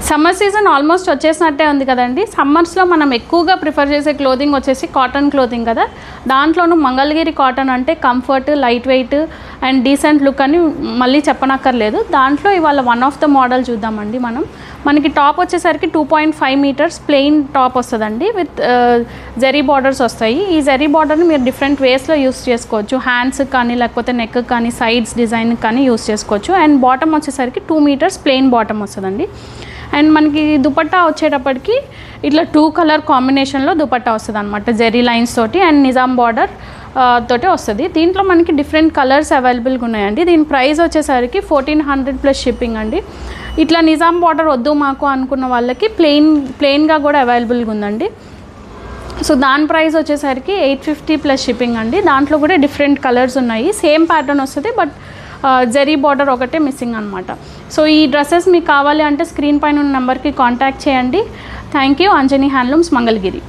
Summer season almost వచ్చేసినట్టే ఉంది కదండి. సమ్మర్స్లో మనం ఎక్కువగా ప్రిఫర్ చేసే క్లోదింగ్ వచ్చేసి కాటన్ క్లోదింగ్ కదా. దాంట్లోనూ మంగళగిరి కాటన్ అంటే comfort, light weight and decent look అని మళ్ళీ చెప్పనక్కర్లేదు. దాంట్లో ఇవాళ వన్ ఆఫ్ ద మోడల్ చూద్దామండి. మనకి టాప్ వచ్చేసరికి 2.5 మీటర్స్ ప్లెయిన్ టాప్ వస్తుందండి విత్ జరీ బార్డర్స్ వస్తాయి. ఈ జరీ బార్డర్ని మీరు డిఫరెంట్ వేస్లో యూస్ చేసుకోవచ్చు. హ్యాండ్స్కి కానీ లేకపోతే నెక్ కానీ సైడ్స్ డిజైన్కి కానీ యూస్ చేసుకోవచ్చు. అండ్ బాటమ్ వచ్చేసరికి 2 మీటర్స్ ప్లెయిన్ బాటమ్ వస్తుందండి. అండ్ మనకి దుపట్టా వచ్చేటప్పటికి ఇట్లా 2 కలర్ కాంబినేషన్లో దుపట్టా వస్తుంది అనమాట, జెరీ లైన్స్ తోటి అండ్ నిజాం బార్డర్ తోటి వస్తుంది. దీంట్లో మనకి డిఫరెంట్ కలర్స్ అవైలబుల్గా ఉన్నాయండి. దీని ప్రైస్ వచ్చేసరికి 1400 ప్లస్ షిప్పింగ్ అండి. ఇట్లా నిజాం బార్డర్ వద్దు మాకు అనుకున్న వాళ్ళకి ప్లెయిన్గా కూడా అవైలబుల్గా ఉందండి. సో దాని ప్రైస్ వచ్చేసరికి 850 ప్లస్ షిప్పింగ్ అండి. దాంట్లో కూడా డిఫరెంట్ కలర్స్ ఉన్నాయి. సేమ్ ప్యాటర్న్ వస్తుంది బట్ జరీ బార్డర్ ఒకటే మిస్సింగ్ అనమాట. సో ఈ డ్రెస్సెస్ మీకు కావాలి అంటే స్క్రీన్ పైన ఉన్న నెంబర్కి కాంటాక్ట్ చేయండి. Thank you. Anjani handlooms, Mangalagiri.